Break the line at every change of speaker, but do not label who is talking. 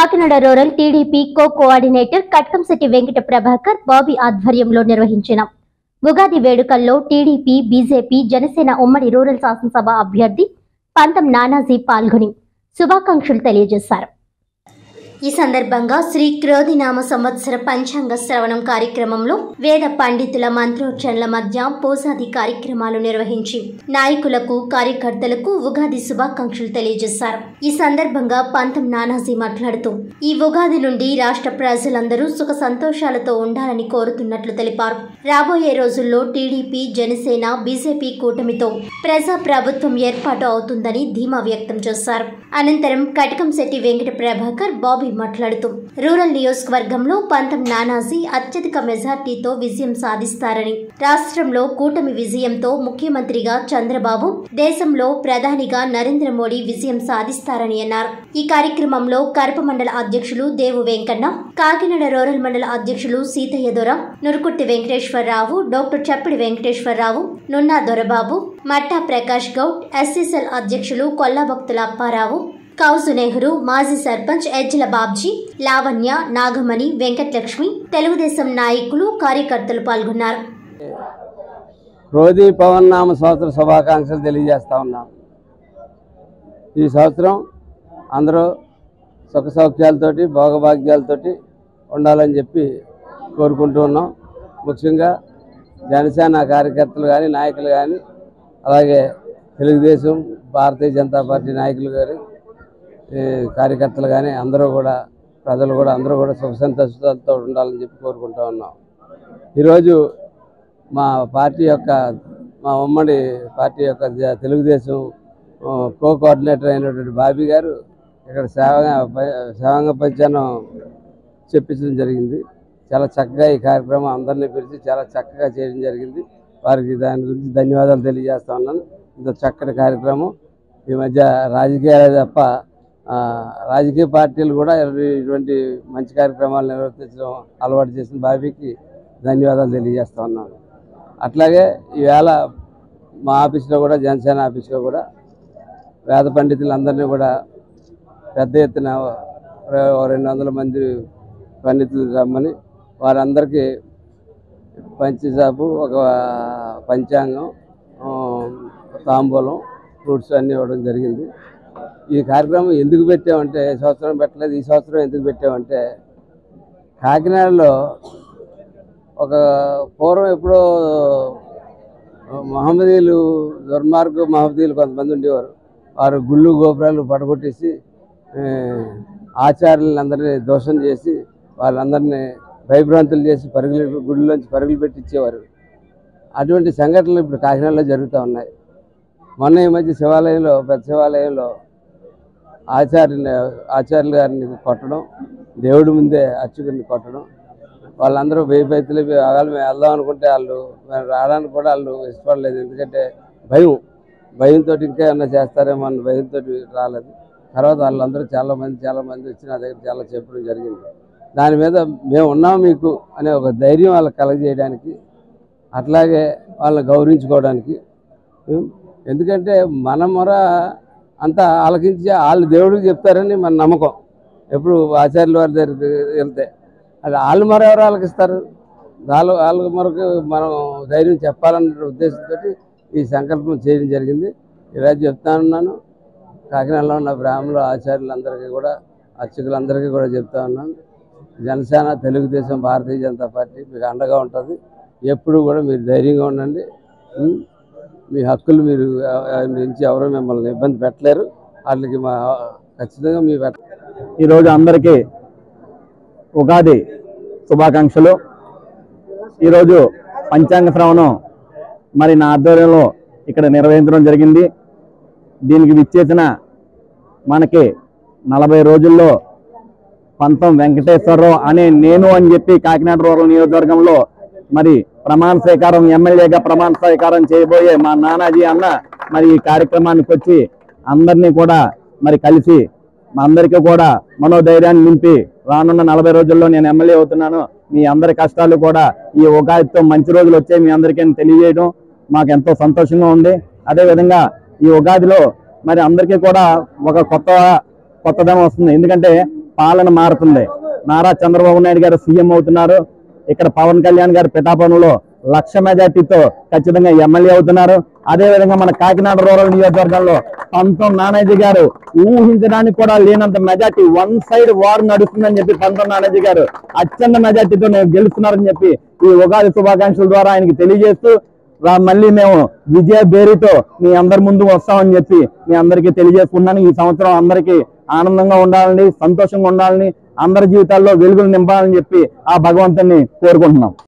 Kakinada rural TDP coordinator Katkamsetti Venkata Prabhakar Bobby ఆధ్వర్యంలో నిర్వహించిన ఉగాది వేడుకల్లో టీడీపీ, బీజేపీ, జనసేన ఉమ్మడి రూరల్ శాసనసభ అభ్యర్థి పంతం నానాజీ పాల్గొని శుభాకాంక్షలు తెలియజేశారు. ఈ సందర్భంగా శ్రీ క్రోధినామ సంవత్సర పంచాంగ శ్రవణం కార్యక్రమంలో వేద పండితుల మంత్రోచ్చరణల మధ్య పూజాది కార్యక్రమాలు నిర్వహించి నాయకులకు, కార్యకర్తలకు ఉగాది శుభాకాంక్షలు తెలియజేశారు. ఈ సందర్భంగా పంతం నానాజీ మాట్లాడుతూ ఈ ఉగాది నుండి రాష్ట్ర ప్రజలందరూ సుఖ సంతోషాలతో ఉండాలని కోరుతున్నట్లు తెలిపారు. రాబోయే రోజుల్లో టీడీపీ, జనసేన, బీజేపీ కూటమితో ప్రజా ప్రభుత్వం ఏర్పాటు అవుతుందని ధీమా వ్యక్తం చేశారు. అనంతరం కటకంశెట్టి వెంకట ప్రభాకర్ బాబీ మాట్లాడుతూ రూరల్ నియోజకవర్గంలో పంతం నానాజీ అత్యధిక మెజార్టీతో విజయం సాధిస్తారని, రాష్ట్రంలో కూటమి విజయంతో ముఖ్యమంత్రిగా చంద్రబాబు, దేశంలో ప్రధానిగా నరేంద్ర మోడీ విజయం సాధిస్తారని అన్నారు. ఈ కార్యక్రమంలో కరప మండల అధ్యక్షులు దేవు వెంకన్న, కాకినాడ రూరల్ మండల అధ్యక్షులు సీతయ్య దొర, నురుకుట్టి వెంకటేశ్వరరావు, డాక్టర్ చప్పిడి వెంకటేశ్వరరావు, నున్నా దొరబాబు, మట్టా ప్రకాష్ గౌడ్, ఎస్సీసెల్ అధ్యక్షులు కొల్లాభక్తుల అప్పారావు, కౌసు నెహ్రూ, మాజీ సర్పంచ్ ఎజ్జల బాబ్జీ, లావణ్య, నాగమణి, వెంకటలక్ష్మి, తెలుగుదేశం నాయకులు, కార్యకర్తలు పాల్గొన్నారు.
క్రోధి పవన్నామ సంవత్సర శుభాకాంక్షలు తెలియజేస్తా ఉన్నాం. ఈ సంవత్సరం అందరూ సుఖ సౌఖ్యాలతోటి, భోగభాగ్యాలతోటి ఉండాలని చెప్పి కోరుకుంటూ ఉన్నాం. ముఖ్యంగా జనసేన కార్యకర్తలు కానీ, నాయకులు కానీ, అలాగే తెలుగుదేశం, భారతీయ జనతా పార్టీ నాయకులు కానీ, కార్యకర్తలు కానీ అందరూ కూడా, ప్రజలు కూడా అందరూ కూడా సుఖ సంతోషాలతో ఉండాలని చెప్పి కోరుకుంటూ ఉన్నాం. ఈరోజు మా పార్టీ యొక్క, మా ఉమ్మడి పార్టీ యొక్క తెలుగుదేశం కోఆర్డినేటర్ అయినటువంటి బాబీ గారు ఇక్కడ సేవంగ పంచానం చెప్పించడం జరిగింది. చాలా చక్కగా ఈ కార్యక్రమం అందరినీ పిలిచి చాలా చక్కగా చేయడం జరిగింది. వారికి దాని గురించి ధన్యవాదాలు తెలియజేస్తా ఉన్నాను. ఇంత చక్కటి కార్యక్రమం. ఈ మధ్య రాజకీయాలే తప్ప రాజకీయ పార్టీలు కూడా ఇటువంటి మంచి కార్యక్రమాలు నిర్వర్తించడం అలవాటు చేసిన బాబీకి ధన్యవాదాలు తెలియజేస్తా ఉన్నాను. అట్లాగే ఈవేళ మా ఆఫీస్లో కూడా, జనసేన ఆఫీస్లో కూడా వేద పండితులందరినీ కూడా పెద్ద ఎత్తున 200 మంది పండితులు రమ్మని వారందరికీ పంచసాపు, ఒక పంచాంగం, తాంబూలం, ఫ్రూట్స్ అన్నీ ఇవ్వడం జరిగింది. ఈ కార్యక్రమం ఎందుకు పెట్టామంటే, ఈ సంవత్సరం పెట్టలేదు, ఈ సంవత్సరం ఎందుకు పెట్టామంటే, కాకినాడలో ఒక పూర్వం ఎప్పుడో మహమ్మదీలు, దుర్మార్గ మహమ్మదీలు కొంతమంది ఉండేవారు. వారు గుళ్ళు గోపురాలు పడగొట్టేసి ఆచార్యులందరినీ దోషం చేసి వాళ్ళందరినీ భయభ్రాంతులు చేసి గుడిలోంచి పరుగులు పెట్టించేవారు. అటువంటి సంఘటనలు ఇప్పుడు కాకినాడలో జరుగుతూ ఉన్నాయి. మొన్న ఈ మధ్య శివాలయంలో, పెద్ద శివాలయంలో ఆచార్యులు గారిని కొట్టడం, దేవుడి ముందే అర్చకుడిని కొట్టడం, వాళ్ళందరూ భయభక్తులు మేము వెళ్దాం అనుకుంటే వాళ్ళు రావడానికి కూడా వాళ్ళు ఇష్టపడలేదు. ఎందుకంటే భయంతో ఇంకా ఏమన్నా చేస్తారేమో అన్న భయంతో రాలేదు. తర్వాత వాళ్ళందరూ చాలామంది వచ్చి నా దగ్గర చాలా చెప్పడం జరిగింది. దాని మీద మేము ఉన్నాం మీకు అనే ఒక ధైర్యం వాళ్ళకి కలగజేయడానికి, అట్లాగే వాళ్ళని గౌరవించుకోవడానికి. ఎందుకంటే మన మొర అంతా ఆలకించి వాళ్ళు దేవుడికి చెప్తారని మన నమ్మకం. ఎప్పుడు ఆచార్యుల వారి దగ్గరికి వెళ్తే అది వాళ్ళ మొర ఎవరు ఆలకిస్తారు? వాళ్ళ మొరకు మనం ధైర్యం చెప్పాలన్న ఉద్దేశంతో ఈ సంకల్పం చేయడం జరిగింది. ఈరోజు చెప్తానున్నాను, కాకినాడలో ఉన్న బ్రాహ్మణులు, ఆచార్యులందరికీ కూడా, అర్చకులందరికీ కూడా చెప్తా ఉన్నాను, జనసేన, తెలుగుదేశం, భారతీయ జనతా పార్టీ మీకు అండగా ఉంటుంది. ఎప్పుడు కూడా మీరు ధైర్యంగా ఉండండి. మీ హక్కులు మీరు నుంచి ఎవరో మిమ్మల్ని ఇబ్బంది పెట్టలేరు. వాటికి మా ఖచ్చితంగా మీ
ఈరోజు అందరికీ ఉగాది శుభాకాంక్షలు. ఈరోజు పంచాంగ శ్రవణం మరి నా ఆధ్వర్యంలో ఇక్కడ నిర్వహించడం జరిగింది. దీనికి విచ్చేసిన మనకి 40 రోజుల్లో పంతం వెంకటేశ్వరరావు అనే నేను అని చెప్పి కాకినాడ రూరల్ నియోజకవర్గంలో మరి ప్రమాణ స్వీకారం, ఎమ్మెల్యేగా ప్రమాణ స్వీకారం చేయబోయే మా నానాజీ అన్న మరి ఈ కార్యక్రమానికి వచ్చి అందరినీ కూడా మరి కలిసి మా అందరికీ కూడా మనోధైర్యాన్ని నింపి రానున్న 40 రోజుల్లో నేను ఎమ్మెల్యే అవుతున్నాను, మీ అందరి కష్టాలు కూడా ఈ ఉగాదితో మంచి రోజులు వచ్చాయి మీ అందరికీ తెలియజేయడం మాకు ఎంతో సంతోషంగా ఉంది. అదేవిధంగా ఈ ఉగాదిలో మరి అందరికీ కూడా ఒక కొత్తదనం వస్తుంది. ఎందుకంటే పాలన మారుతుంది. నారా చంద్రబాబు నాయుడు గారు సీఎం అవుతున్నారు. ఇక్కడ పవన్ కళ్యాణ్ గారు పిఠాపురంలో 1,00,000 మెజార్టీతో ఖచ్చితంగా ఎమ్మెల్యే అవుతున్నారు. అదేవిధంగా మన కాకినాడ రూరల్ నియోజకవర్గంలో పంతం నానాజీ గారు ఊహించడానికి కూడా లేనంత మెజార్టీ, 1 సైడ్ వార్ నడుస్తుందని చెప్పి పంతం నానాజీ గారు అత్యంత మెజార్టీతో గెలుస్తున్నారని చెప్పి ఈ ఉగాది శుభాకాంక్షల ద్వారా ఆయనకి తెలియజేస్తూ మళ్ళీ మేము విజయ బేరీతో మీ అందరి ముందు వస్తామని చెప్పి మీ అందరికీ తెలియజేసుకున్నాను. ఈ సంవత్సరం అందరికీ ఆనందంగా ఉండాలని, సంతోషంగా ఉండాలని, అందరి జీవితాల్లో వెలుగులు నింపాలని చెప్పి ఆ భగవంతుని కోరుకుంటున్నాం.